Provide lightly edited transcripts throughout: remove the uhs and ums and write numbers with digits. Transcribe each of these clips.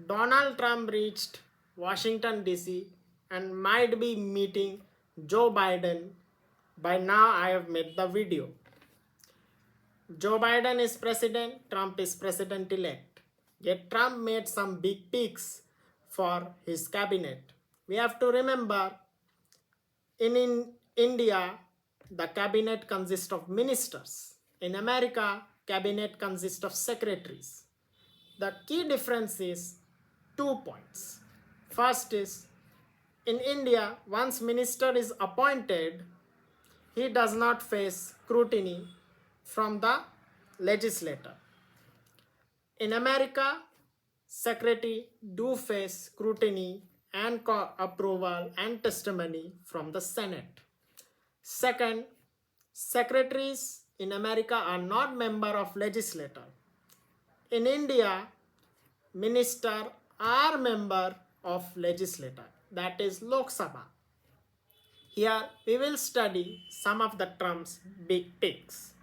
Donald Trump reached Washington DC and might be meeting Joe Biden. By now, I have made the video. Joe Biden is president, Trump is president elect. Yet Trump made some big picks for his cabinet. We have to remember in India, the cabinet consists of ministers. In America, cabinet consists of secretaries. The key difference is 2 points. First is, in India, once minister is appointed, he does not face scrutiny from the legislator. In America, secretary do face scrutiny and approval and testimony from the Senate. Second, secretaries in America are not member of legislature. In India, minister are member of legislature, that is Lok Sabha. Here we will study some of the Trump's big picks.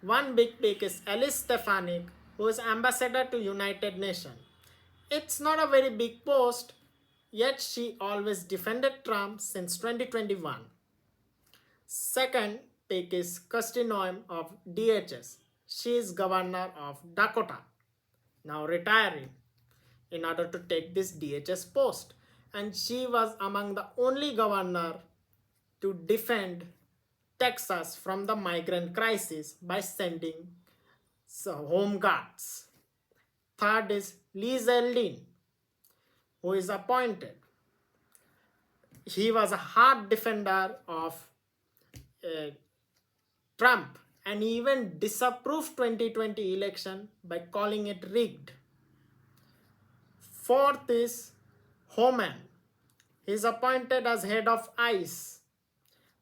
One big pick is Alice Stefanik, who is ambassador to United Nations. It's not a very big post, yet she always defended Trump since 2021. Second pick is Kristi Noem of DHS. She is governor of Dakota, now retiring, in order to take this DHS post. And she was among the only governor to defend Texas from the migrant crisis by sending home guards. Third is Liz Eldin, who is appointed. He was a hard defender of Trump and even disapproved 2020 election by calling it rigged. Fourth is Homan. He is appointed as head of ICE,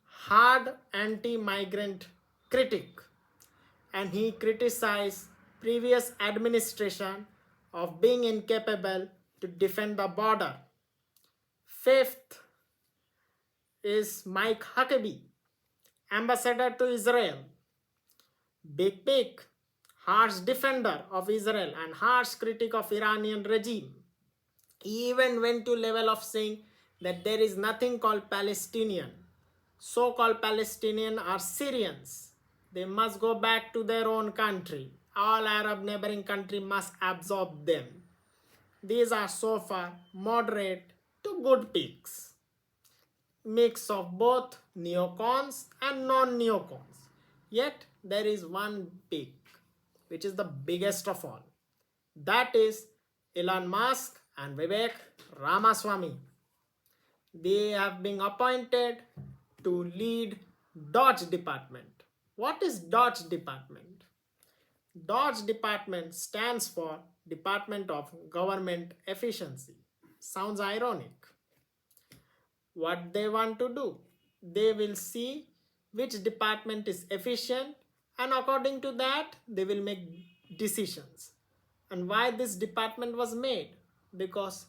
hard anti-migrant critic, and he criticized previous administration of being incapable to defend the border. Fifth is Mike Huckabee, ambassador to Israel. Big pick, harsh defender of Israel and harsh critic of Iranian regime. He even went to level of saying that there is nothing called Palestinian. So-called Palestinian are Syrians. They must go back to their own country. All Arab neighboring countries must absorb them. These are so far moderate to good picks. Mix of both neocons and non-neocons. Yet there is one pick, which is the biggest of all. That is Elon Musk and Vivek Ramaswamy. They have been appointed to lead Doge department. What is Doge department? Doge department stands for Department of Government Efficiency. Sounds ironic. What they want to do? They will see which department is efficient, and according to that they will make decisions. And why this department was made? Because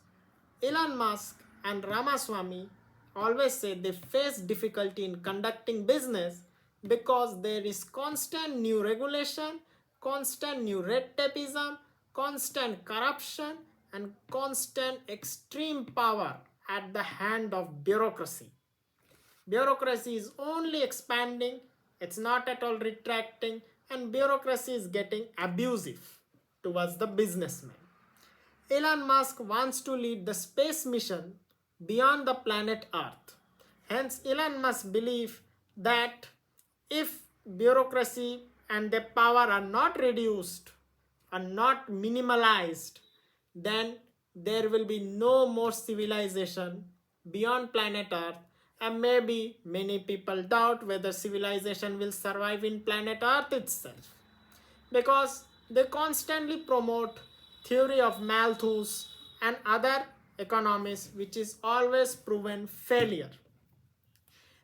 Elon Musk and Ramaswamy always say they face difficulty in conducting business because there is constant new regulation, constant new red tapeism, constant corruption, and constant extreme power at the hand of bureaucracy. Bureaucracy is only expanding, it's not at all retracting, and bureaucracy is getting abusive towards the businessman. Elon Musk wants to lead the space mission beyond the planet Earth. Hence, Elon Musk believes that if bureaucracy and their power are not reduced, are not minimalized, then there will be no more civilization beyond planet Earth, and maybe many people doubt whether civilization will survive in planet Earth itself, because they constantly promote theory of Malthus and other economists, which is always proven failure.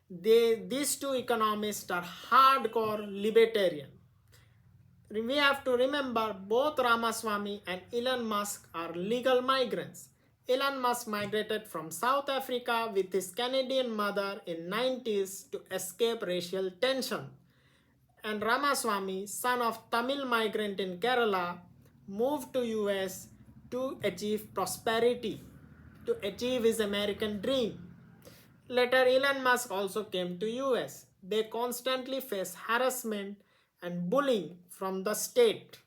These two economists are hardcore libertarian. We have to remember both Ramaswamy and Elon Musk are legal migrants. Elon Musk migrated from South Africa with his Canadian mother in 90s to escape racial tension. And Ramaswamy, son of Tamil migrant in Kerala, moved to US to achieve prosperity, to achieve his American dream. Later, Elon Musk also came to US. They constantly face harassment and bullying from the state,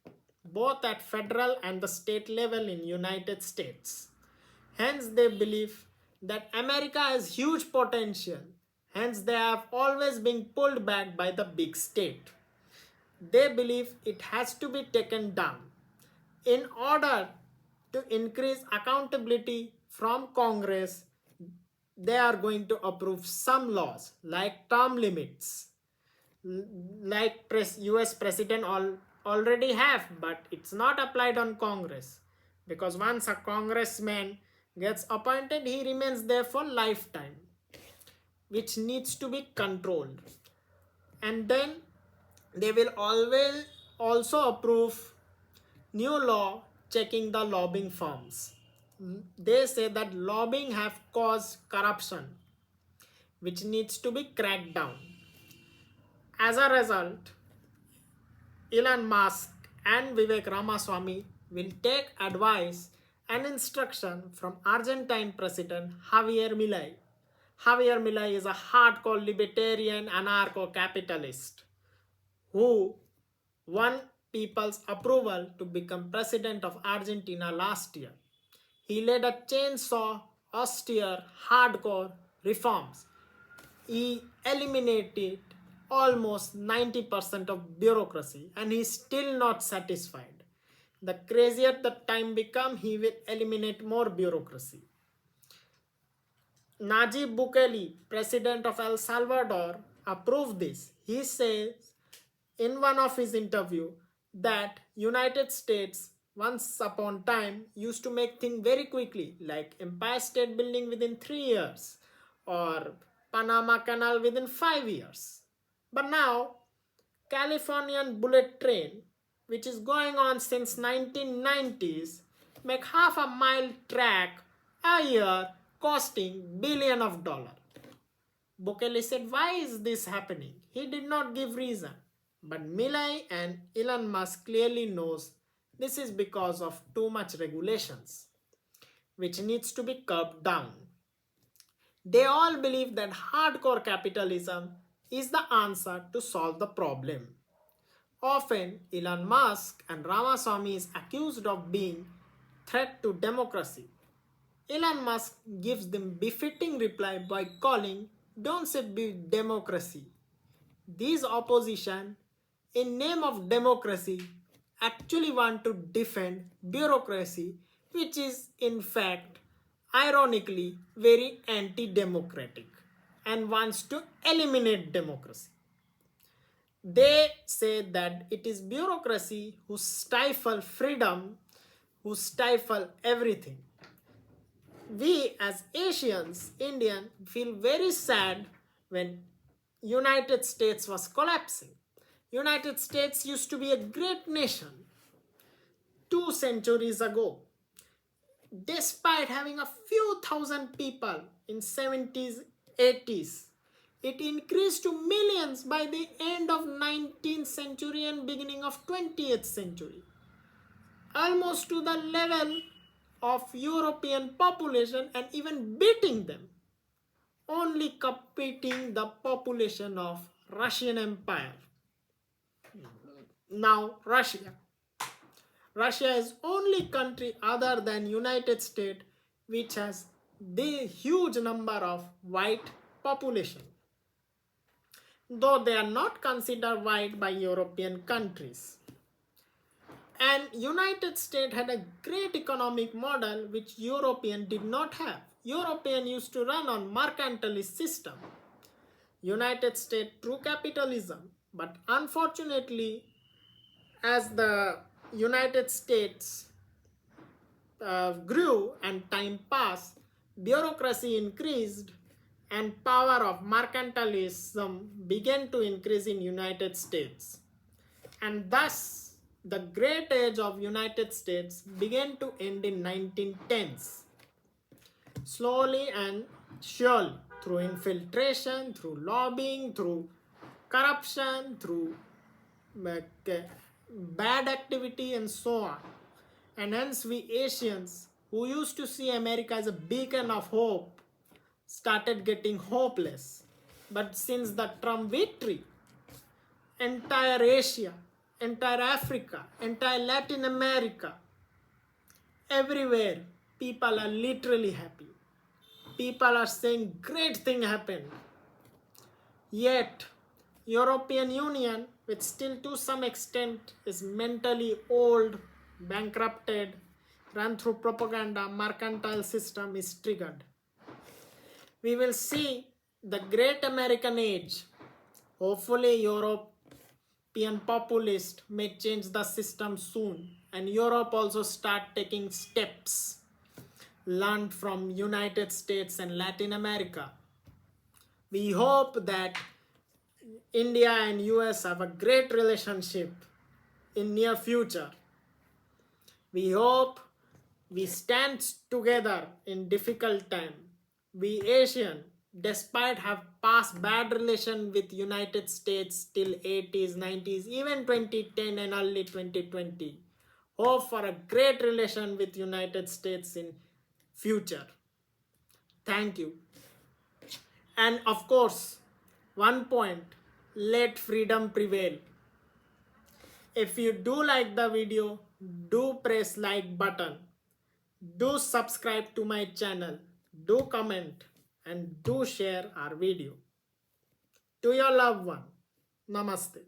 both at federal and the state level in United States. Hence, they believe that America has huge potential. Hence, they have always been pulled back by the big state. They believe it has to be taken down. In order to increase accountability from Congress, they are going to approve some laws like term limits, like US president already have, but it's not applied on Congress, because once a congressman gets appointed, he remains there for lifetime, which needs to be controlled. And then they will always also approve new law checking the lobbying firms. They say that lobbying have caused corruption, which needs to be cracked down. As a result, Elon Musk and Vivek Ramaswamy will take advice and instruction from Argentine President Javier Milei. Javier Milei is a hardcore libertarian anarcho-capitalist who won people's approval to become president of Argentina last year. He led a chainsaw, austere, hardcore reforms. He eliminated almost 90% of bureaucracy, and he's still not satisfied. The crazier the time becomes, he will eliminate more bureaucracy. Nayib Bukele, president of El Salvador, approved this. He says in one of his interview that United States once upon time used to make things very quickly, like Empire State Building within 3 years or Panama Canal within 5 years. But now Californian bullet train, which is going on since 1990s, make half a mile track a year costing billions of dollars. Bukele said, why is this happening? He did not give reason. But Milei and Elon Musk clearly knows this is because of too much regulations, which needs to be curbed down. They all believe that hardcore capitalism is the answer to solve the problem. Often, Elon Musk and Ramaswamy is accused of being threat to democracy. Elon Musk gives them befitting reply by calling, don't say democracy. These opposition, in name of democracy, actually want to defend bureaucracy, which is in fact, ironically, very anti-democratic and wants to eliminate democracy. They say that it is bureaucracy who stifle freedom, who stifle everything. We as Asians, Indian, feel very sad when United States was collapsing. United States used to be a great nation 2 centuries ago. Despite having a few thousand people in 70s, 80s, it increased to millions by the end of 19th century and beginning of 20th century. Almost to the level of European population and even beating them. Only competing the population of Russian Empire. Now Russia. Russia is only country other than United States which has the huge number of white population. Though they are not considered white by European countries. And United States had a great economic model which European did not have. European used to run on mercantilist system. United States true capitalism. But unfortunately, as the United States grew and time passed, bureaucracy increased and power of mercantilism began to increase in United States. And thus, the great age of United States began to end in 1910s. Slowly and surely, through infiltration, through lobbying, through corruption, through bad activity and so on. And hence we Asians who used to see America as a beacon of hope started getting hopeless. But since the Trump victory, entire Asia, entire Africa, entire Latin America, everywhere people are literally happy. People are saying great thing happened. Yet European Union, which still to some extent is mentally old, bankrupted, run through propaganda, mercantile system is triggered. We will see the great American age. Hopefully European populist may change the system soon, and Europe also start taking steps learned from United States and Latin America. We hope that India and US have a great relationship in near future. We hope we stand together in difficult time. We Asian, despite have past bad relation with United States till 80s, 90s, even 2010 and early 2020, hope for a great relation with United States in future. Thank you. And of course, one point, let freedom prevail. If you do like the video, do press like button. Do subscribe to my channel. Do comment and do share our video. To your loved one, Namaste.